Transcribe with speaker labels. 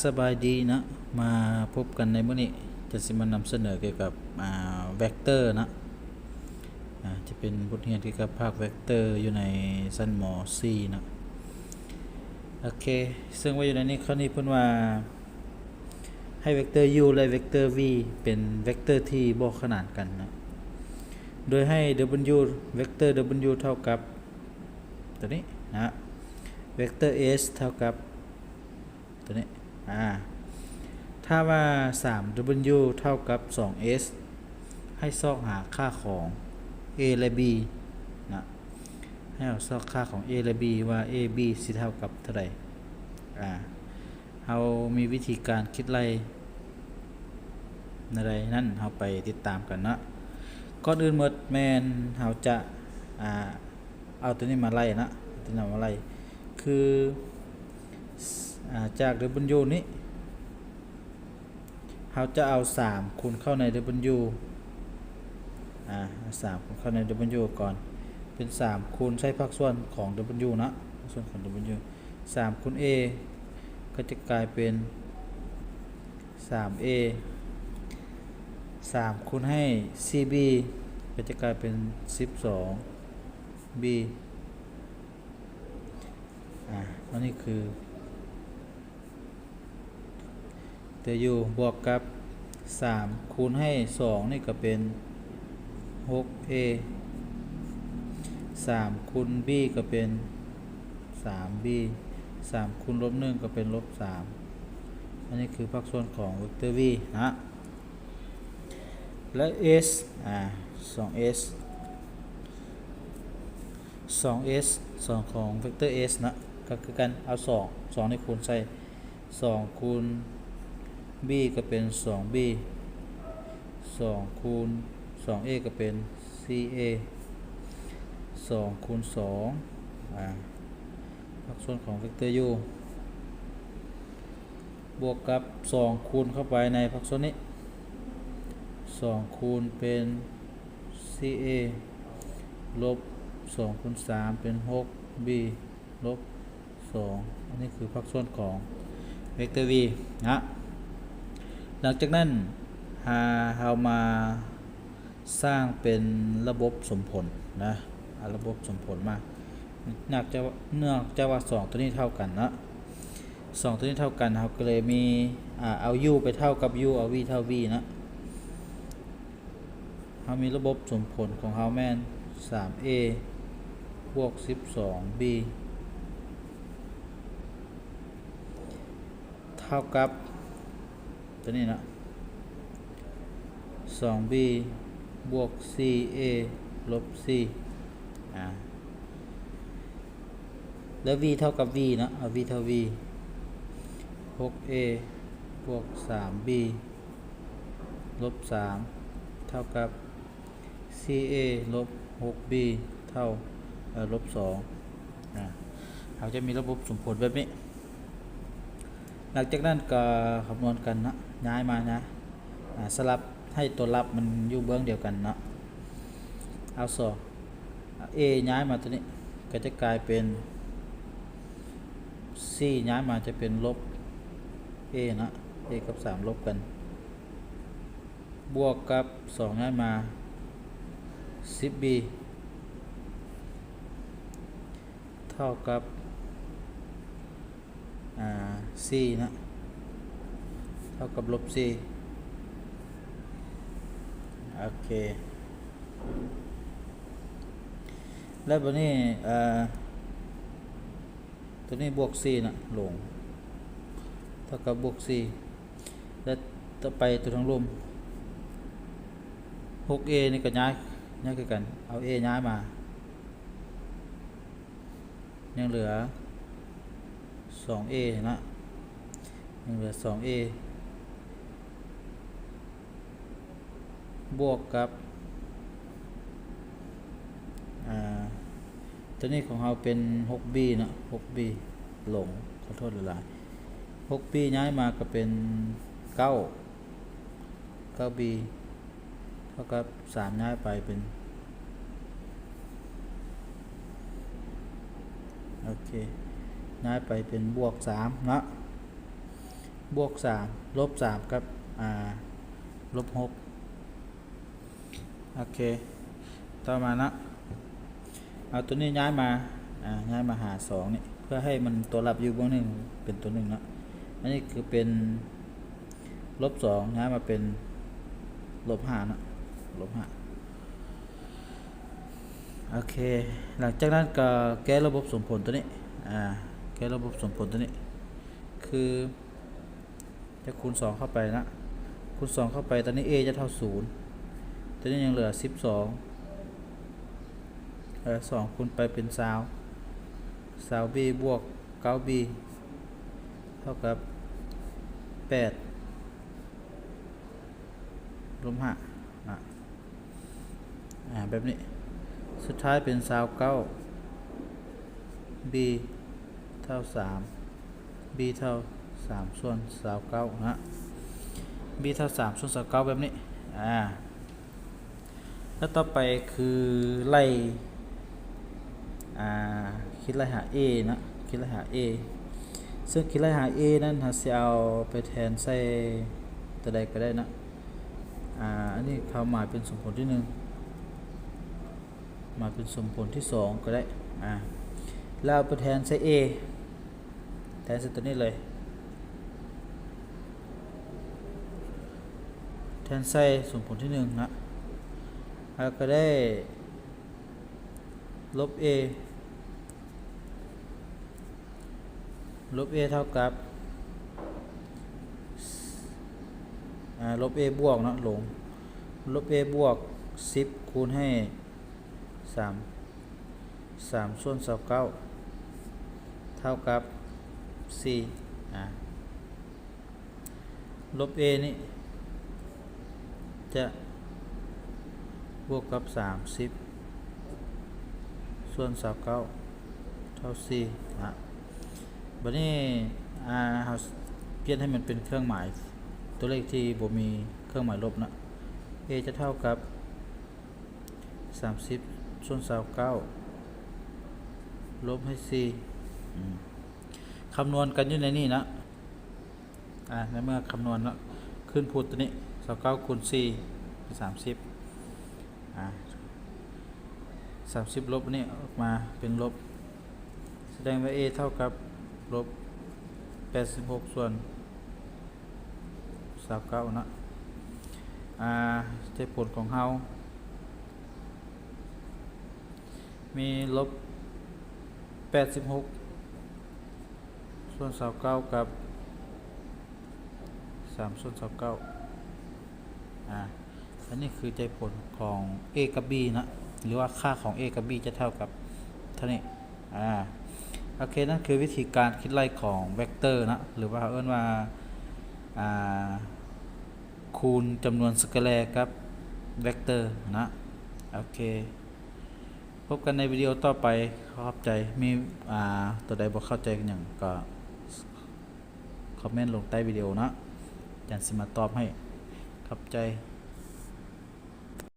Speaker 1: สบายดีนะมาพบกันในมื้อนี้จะสิมานำเสนอเกี่ยวกับเวกเตอร์นะจะเป็นบทเรียนเกี่ยวกับภาคเวกเตอร์อยู่ในชั้นม .4 นะโอเคซึ่งว่าอยู่ในนี้ข้อนี้เพิ่นว่าให้เวกเตอร์ u และเวกเตอร์ v เป็นเวกเตอร์ที่บ่ขนานกันนะโดยให้ w เวกเตอร์ w เท่ากับตัวนี้นะเวกเตอร์ s เท่ากับตัวนี้ถ้าว่า 3w เท่ากับ 2s ให้ซอกหาค่าของ a และ b นะให้เราซอกค่าของ a และ b ว่า a b สิเท่ากับเท่าไหร่เรามีวิธีการคิดไล่อะไรนั่นเราไปติดตามกันนะก่อนอื่นหมดแมนเราจะเอาตัวนี้มาไล่นะตัวนี้มาไล่คือจาก w นี้เราจะเอา3คูณเข้าใน w 3คูณเข้าใน w ก่อนเป็น3คูณใช้ภาคส่วนของ w นะภาคส่วนของ w 3คูณ a ก็จะกลายเป็น 3a 3คูณให้ cb ก็จะกลายเป็น 12b อันนี้คือตัว u บวกกับ3คูณให้2นี่ก็เป็น 6a 3คูณ b ก็เป็น 3b 3คูณลบ1ก็เป็นลบ3อันนี้คือภาคส่วนของเวกเตอร์ v นะและ s 2s 2ของเวกเตอร์ s นะก็คือกันเอา2นี่คูณใส่2คูณ b ก็เป็น 2b 2คูณ 2a ก็เป็น 4a 2คูณ2ภาคส่วนของเวกเตอร์ u บวกกับ2คูณเข้าไปในภาคส่วนนี้2คูณเป็น 4a ลบ2คูณ3เป็น 6b ลบ2อันนี้คือภาคส่วนของเวกเตอร์ v นะหลังจากนั้นเรามาสร้างเป็นระบบสมผลนะระบบสมผลมาเนื่องจากว่า2ตัวนี้เท่ากันนะ2ตัวนี้เท่ากันเราก็เลยมีเอา u ไปเท่ากับ u เอา v เท่า v นะเรามีระบบสมผลของเราแม่น 3a บวก 12b เท่ากับตัวนี้นะ 2b บวก 4a ลบ 4แล้ว v เท่ากับ v นะเอา v เท่า v 6a บวก 3b ลบ 3เท่ากับ 4a ลบ 6b เท่าลบ 2เราจะมีระบบสมผลแบบนี้หลังจากนั้นก็คำนวณกันนะย้ายมานะสลับให้ตัวรับมันอยู่เบื้องเดียวกันนะเอาa ย้ายมาตัวนี้ก็จะกลายเป็น c ย้ายมาจะเป็นลบ a นะ a กับ3ลบกันบวกกับ2ย้ายมา 10b เท่ากับc นะเท่ากับลบ c โอเคแล้วตัวนี้ตัวนี้บวก c นะลงเท่ากับบวก c แล้วต่อไปตัวทั้งร่วม 6a นี่ก็ย้ายคือกันเอา a ย้ายมายังเหลือ 2a นะยังเหลือ 2a บวกกับตัวนี้ของเราเป็น 6b นะ 6b หลงขอโทษหลายๆ 6b ย้ายมาก็เป็น9b เท่ากับ3ย้ายไปเป็นโอเคย้ายไปเป็นบวก3นะ บวก3ลบ3กับลบ6โอเคต่อมานะเอาตัวนี้ย้ายมาหา2นี่เพื่อให้มันตัวรับอยู่เบื้องหนึ่งเป็นตัวหนึ่งนะอันนี้คือเป็นลบ2ย้ายมาเป็นลบ5นะลบ5โอเคหลังจากนั้นก็แก้ระบบสมผลตัวนี้แก้ระบบสมผลตัวนี้คือจะคูณ2เข้าไปนะคูณ2เข้าไปตอนนี้ a จะเท่า0ตอนนี้ยังเหลือ12 2คูณไปเป็น20b บวก 9b เท่ากับ8ลบ5แบบนี้สุดท้ายเป็น29 b เท่า3 b เท่า3ส่วน29นะ b เท่า3ส่วน29แบบนี้แล้วต่อไปคือไล่คิดไล่หา a นะคิดไล่หา a ซึ่งคิดไล่หา a นั้นเราจะเอาไปแทนใส่ตัวใดก็ได้นะอันนี้เขาหมายเป็นสมผลที่1มาเป็นสมผลที่2ก็ได้แล้วเอาไปแทนใส่ a แทนใส่ตัวนี้เลยแทนใส่สมผลที่1นะแล้วก็ได้ลบ a เท่ากับลบ a บวกเนาะลงลบ a บวก10คูณให้3ส่วน29เท่ากับ4ลบ a นี่จะบวกกับ30ส่วน29เท่า4บัดนี้เราเปลี่ยนให้มันเป็นเครื่องหมายตัวเลขที่บ่มีเครื่องหมายลบนะ a จะเท่ากับ30ส่วน29ลบให้4คำนวณกันอยู่ในนี้นะในเมื่อคำนวณแล้วขึ้นพูดตัวนี้29คูณ4เป็น30 30ลบนี่ออกมาเป็นลบแสดงว่า a เท่ากับลบ86ส่วน29นะผลของเรามีลบ86ส่วน29กับ3ส่วน29อันนี้คือใจผลของ a กับ b นะหรือว่าค่าของ a กับ b จะเท่ากับเท่านี้โอเคนั่นคือวิธีการคิดไล่ของเวกเตอร์นะหรือว่าเอิ้นว่าคูณจำนวนสเคลร์กับเวกเตอร์นะโอเคพบกันในวิดีโอต่อไปขอบใจมีตัวใดบ่เข้าใจกันอย่างก็คอมเมนต์ลงใต้วิดีโอนะจันสิมาตอบให้ขอบใจ